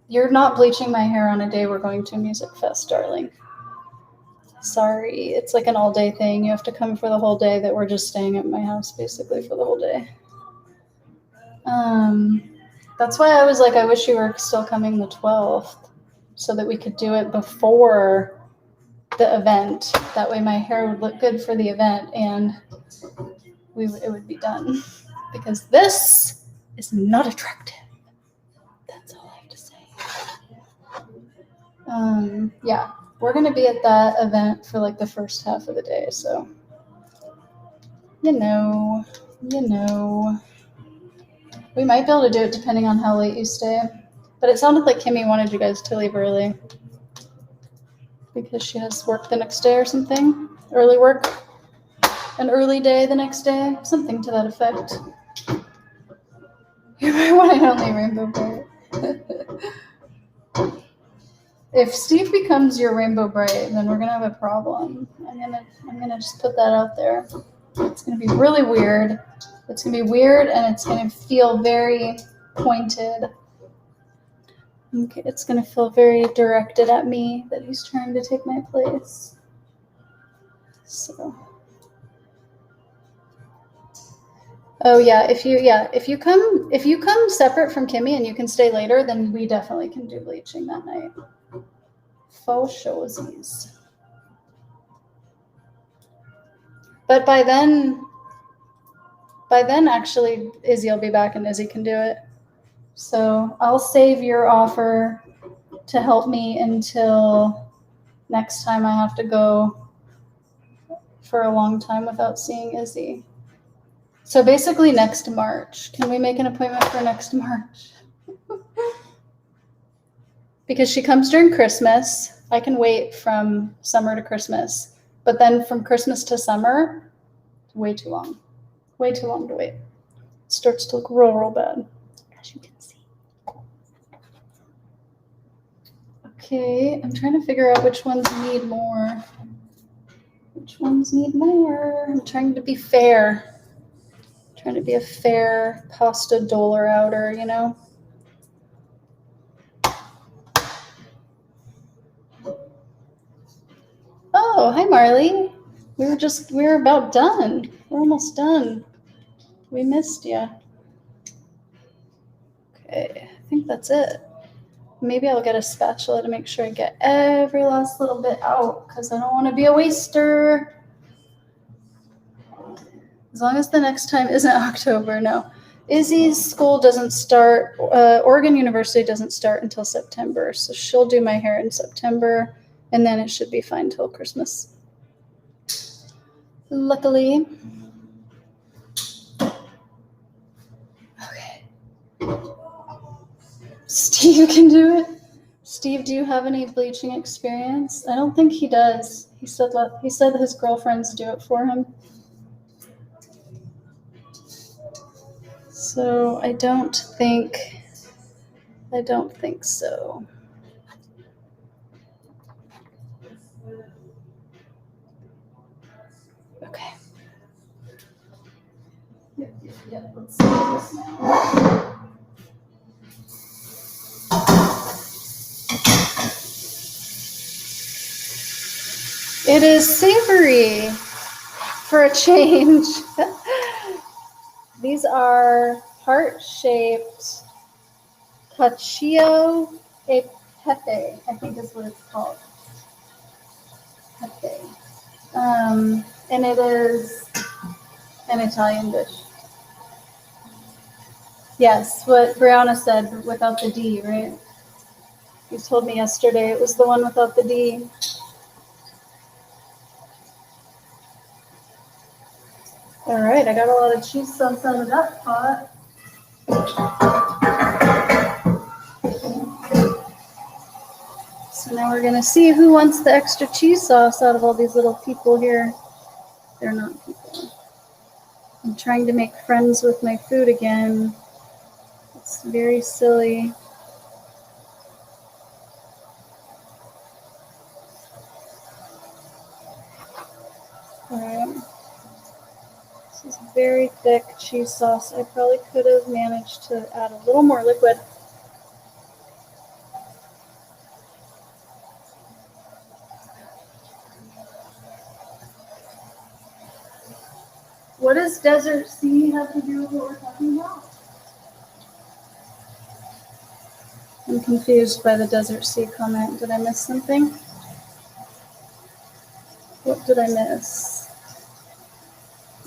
S1: You're not bleaching my hair on a day we're going to a music fest, darling. Sorry, it's like an all-day thing. You have to come for the whole day that we're just staying at my house, basically, for the whole day. That's why I was like, I wish you were still coming the 12th so that we could do it before the event. That way my hair would look good for the event and it would be done. Because this is not attractive. That's all I have to say. Yeah, we're going to be at that event for like the first half of the day. So, you know. We might be able to do it depending on how late you stay. But it sounded like Kimmy wanted you guys to leave early. Because she has work the next day or something. Early work. An early day the next day. Something to that effect. You're my one and only Rainbow Bright. If Steve becomes your Rainbow Bright, then we're going to have a problem. I'm gonna just put that out there. It's going to be really weird. It's going to be weird and it's going to feel very pointed. Okay, it's going to feel very directed at me that he's trying to take my place. So. Oh yeah, if you come separate from Kimmy and you can stay later, then we definitely can do bleaching that night. Faux showsies. But by then actually Izzy will be back and Izzy can do it. So I'll save your offer to help me until next time I have to go for a long time without seeing Izzy. So basically next March. Can we make an appointment for next March? Because she comes during Christmas. I can wait from summer to Christmas. But then from Christmas to summer, way too long. Way too long to wait. It starts to look real bad, as you can see. Okay, I'm trying to figure out which ones need more. Which ones need more? I'm trying to be fair. Trying to be a fair pasta doler outer, you know? Oh, hi Marley. We're about done. We're almost done. We missed you. Okay, I think that's it. Maybe I'll get a spatula to make sure I get every last little bit out because I don't want to be a waster. As long as the next time isn't October, no. Izzy's school doesn't start, Oregon University doesn't start until September, so she'll do my hair in September, and then it should be fine till Christmas. Luckily. Okay. Steve can do it. Steve, do you have any bleaching experience? I don't think he does. He said his girlfriends do it for him. So I don't think so. Okay. Yeah, let's see this now. It is savory for a change. These are heart-shaped cacio e pepe, I think is what it's called. Pepe. And it is an Italian dish. Yes, what Brianna said without the D, right? You told me yesterday it was the one without the D. All right, I got a lot of cheese sauce out of that pot. So Now we're gonna see who wants the extra cheese sauce out of all these little people here. They're not people. I'm trying to make friends with my food again. It's very silly. All right. This is very thick cheese sauce. I probably could have managed to add a little more liquid. What does Desert Sea have to do with what we're talking about? I'm confused by the Desert Sea comment. Did I miss something? What did I miss?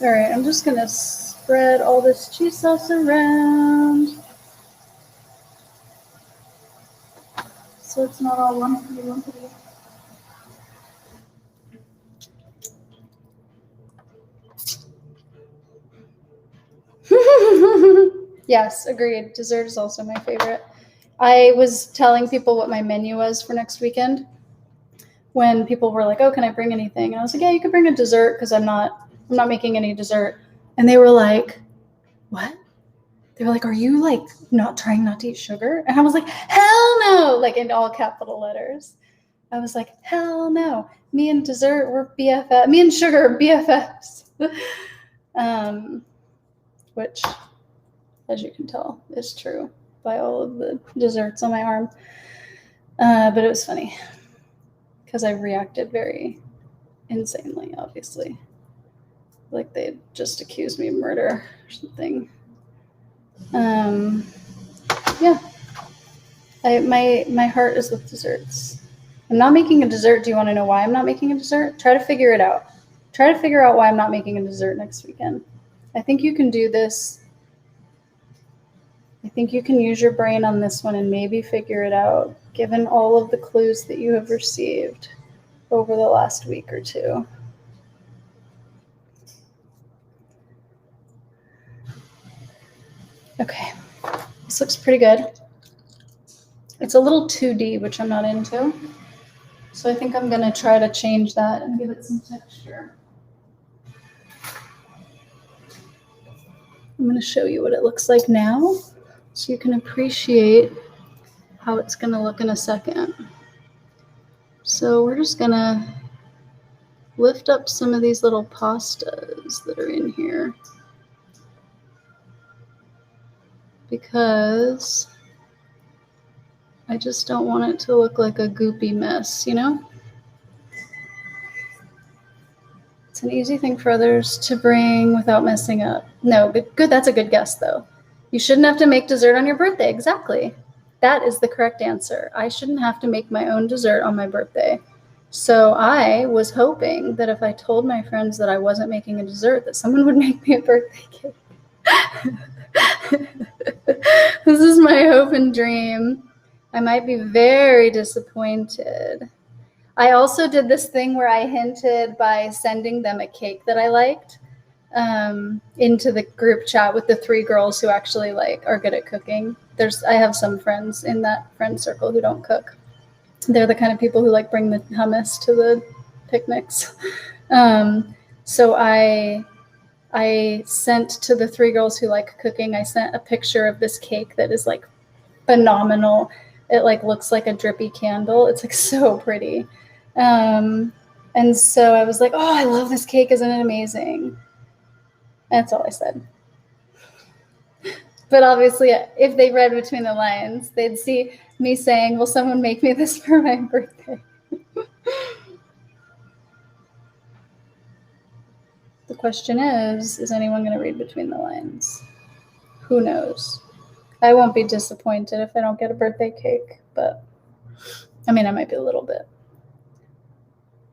S1: All right, I'm just gonna spread all this cheese sauce around so it's not all lumpy. Yes, agreed. Dessert is also my favorite. I was telling people what my menu was for next weekend when people were like, "Oh, can I bring anything?" And I was like, "Yeah, you can bring a dessert because I'm not making any dessert." And they were like, "What?" They were like, "Are you like trying not to eat sugar?" And I was like, "Hell no!" Like in all capital letters. I was like, "Hell no! Me and dessert, we're BFF. Me and sugar are BFFs." Which, as you can tell, is true by all of the desserts on my arm. But it was funny because I reacted very insanely, obviously. Like they just accused me of murder or something. Yeah. My heart is with desserts. I'm not making a dessert. Do you want to know why I'm not making a dessert? Try to figure it out. Try to figure out why I'm not making a dessert next weekend. I think you can do this. I think you can use your brain on this one and maybe figure it out, given all of the clues that you have received over the last week or two. Okay, this looks pretty good. It's a little 2D, which I'm not into. So I think I'm gonna try to change that and give it some texture. I'm gonna show you what it looks like now so you can appreciate how it's gonna look in a second. So we're just gonna lift up some of these little pastas that are in here because I just don't want it to look like a goopy mess, you know? It's an easy thing for others to bring without messing up. No, good. That's a good guess, though. You shouldn't have to make dessert on your birthday. Exactly. That is the correct answer. I shouldn't have to make my own dessert on my birthday. So I was hoping that if I told my friends that I wasn't making a dessert, that someone would make me a birthday cake. This is my hope and dream. I might be very disappointed. I also did this thing where I hinted by sending them a cake that I liked into the group chat with the 3 girls who actually are good at cooking. I have some friends in that friend circle who don't cook. They're the kind of people who bring the hummus to the picnics. So I sent to the 3 girls who like cooking, I sent a picture of this cake that is phenomenal. It looks like a drippy candle. It's so pretty. And so I was like, "Oh, I love this cake. Isn't it amazing?" That's all I said. But obviously, if they read between the lines, they'd see me saying, "Will someone make me this for my birthday?" The question is anyone going to read between the lines? Who knows? I won't be disappointed if I don't get a birthday cake, but I mean, I might be a little bit.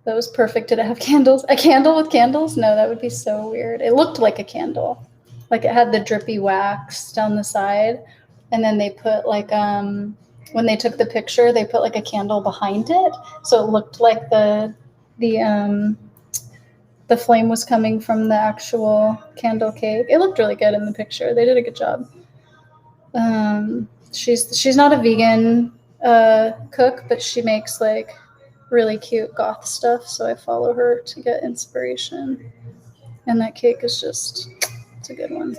S1: That was perfect. Did it have candles? A candle with candles? No, that would be so weird. It looked like a candle. It had the drippy wax down the side. And then they put when they took the picture, they put a candle behind it. So it looked like the flame was coming from the actual candle cake. It looked really good in the picture. They did a good job. She's not a vegan. cook, but she makes like really cute goth stuff, so I follow her to get inspiration. And that cake is just, it's a good one.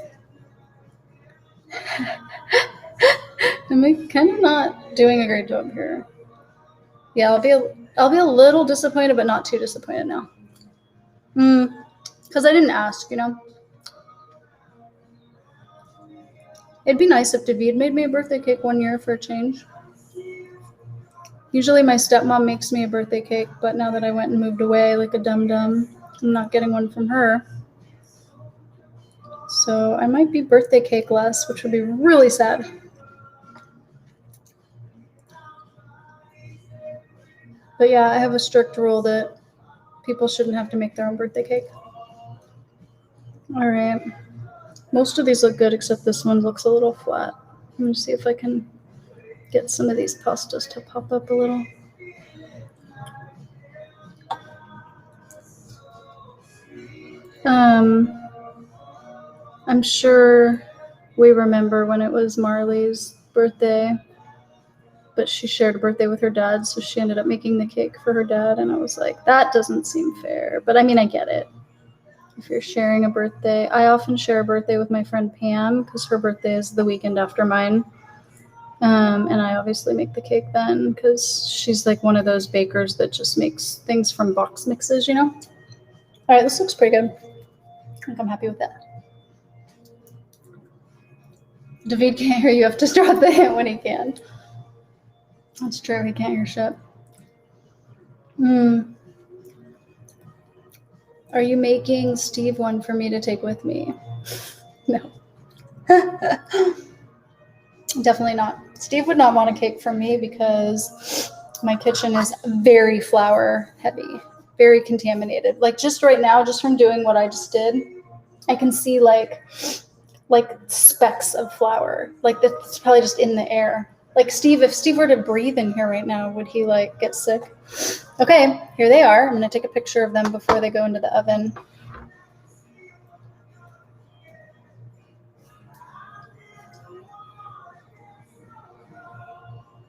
S1: I'm kind of not doing a great job here. Yeah, I'll be a little disappointed, but not too disappointed now. Because I didn't ask, you know. It'd be nice if David made me a birthday cake one year for a change. Usually my stepmom makes me a birthday cake, but now that I went and moved away like a dum-dum, I'm not getting one from her. So I might be birthday cake less, which would be really sad. But yeah, I have a strict rule that people shouldn't have to make their own birthday cake. All right. Most of these look good, except this one looks a little flat. Let me see if I can get some of these pastas to pop up a little. I'm sure we remember when it was Marley's birthday, but she shared a birthday with her dad, so she ended up making the cake for her dad, and I was like, that doesn't seem fair. But I mean, I get it. If you're sharing a birthday, I often share a birthday with my friend Pam because her birthday is the weekend after mine. And I obviously make the cake then because she's like one of those bakers that just makes things from box mixes, you know? All right, this looks pretty good. I think I'm happy with that. David can't hear you. Have to drop the hint when he can. That's true. He can't hear shit. Are you making Steve one for me to take with me? No. Definitely not. Steve would not want a cake from me because my kitchen is very flour heavy, very contaminated. Like just right now, just from doing what I just did, I can see like specks of flour. Like that's probably just in the air. Like Steve, if Steve were to breathe in here right now, would he like get sick? Okay, here they are. I'm gonna take a picture of them before they go into the oven.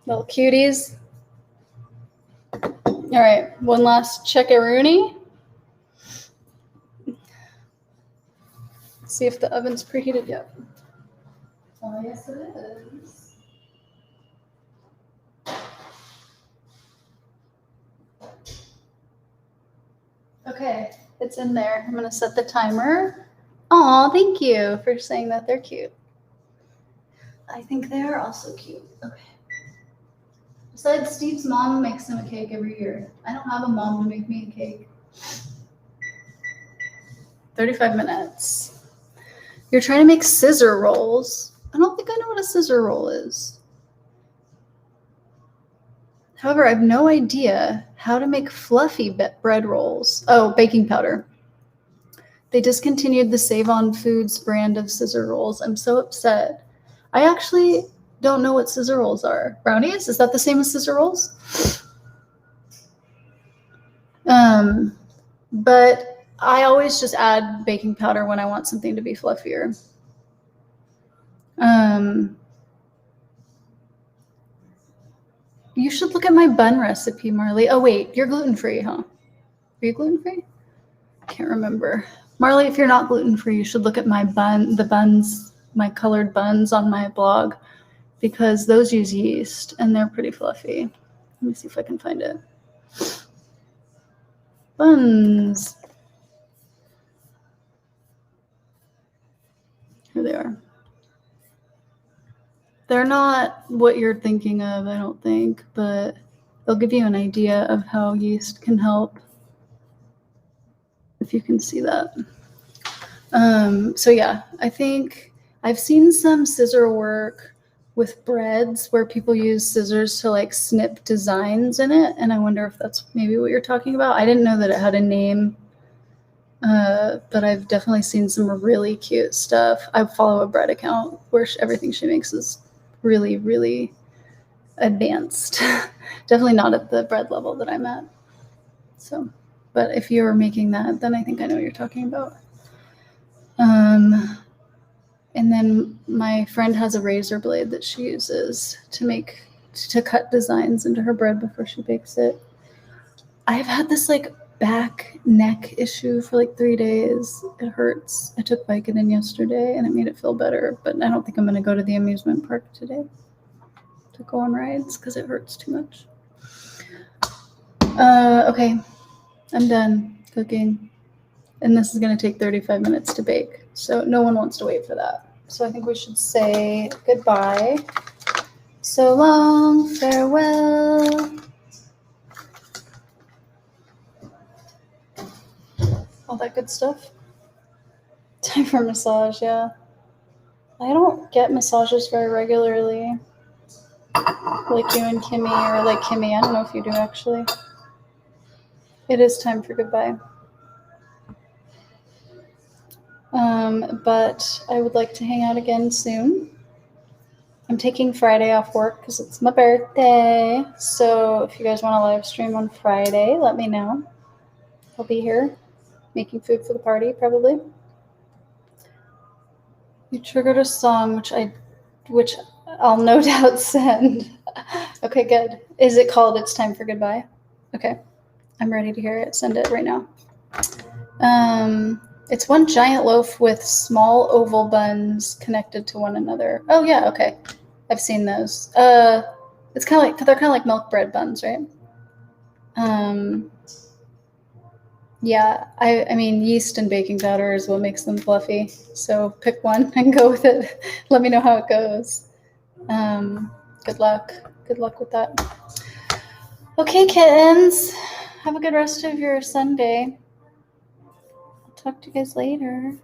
S1: Little cuties. All right, one last check-a-rooney. See if the oven's preheated yet. Oh, yes, it is. Okay, it's in there. I'm gonna set the timer. Aw, thank you for saying that they're cute. I think they're also cute. Okay. Besides, Steve's mom makes him a cake every year. I don't have a mom to make me a cake. 35 minutes. You're trying to make scissor rolls. I don't think I know what a scissor roll is. However, I have no idea how to make fluffy bread rolls. Oh, baking powder. They discontinued the Save On Foods brand of scissor rolls. I'm so upset. I actually don't know what scissor rolls are. Brownies? Is that the same as scissor rolls? But I always just add baking powder when I want something to be fluffier. You should look at my bun recipe, Marley. Oh, wait, you're gluten-free, huh? Are you gluten-free? I can't remember. Marley, if you're not gluten-free, you should look at my buns, my colored buns on my blog, because those use yeast and they're pretty fluffy. Let me see if I can find it. Buns. Here they are. They're not what you're thinking of, I don't think, but they'll give you an idea of how yeast can help, if you can see that. So yeah, I think I've seen some scissor work with breads where people use scissors to like snip designs in it, and I wonder if that's maybe what you're talking about. I didn't know that it had a name, but I've definitely seen some really cute stuff. I follow a bread account where everything she makes is really, really advanced. Definitely not at the bread level that I'm at. So, but if you're making that, then I think I know what you're talking about. And then my friend has a razor blade that she uses to make to cut designs into her bread before she bakes it. I've had this like back neck issue for like 3 days. It hurts. I took Vicodin yesterday and it made it feel better, but I don't think I'm going to go to the amusement park today to go on rides because it hurts too much. Okay, I'm done cooking. And this is going to take 35 minutes to bake. So no one wants to wait for that. So I think we should say goodbye. So long, farewell. All that good stuff. Time for massage, yeah. I don't get massages very regularly. Like you and Kimmy, or like Kimmy. I don't know if you do actually. It is time for goodbye. But I would like to hang out again soon. I'm taking Friday off work because it's my birthday. So if you guys want to live stream on Friday, let me know. I'll be here making food for the party, probably. You triggered a song, which I'll no doubt send. Okay, good. Is it called It's Time for Goodbye? Okay, I'm ready to hear it. Send it right now. It's one giant loaf with small oval buns connected to one another. Oh yeah, okay. I've seen those. It's kind of like, they're kind of like milk bread buns, right? Yeah, I mean, yeast and baking powder is what makes them fluffy. So pick one and go with it. Let me know how it goes. Good luck. Good luck with that. Okay, kittens. Have a good rest of your Sunday. I'll talk to you guys later.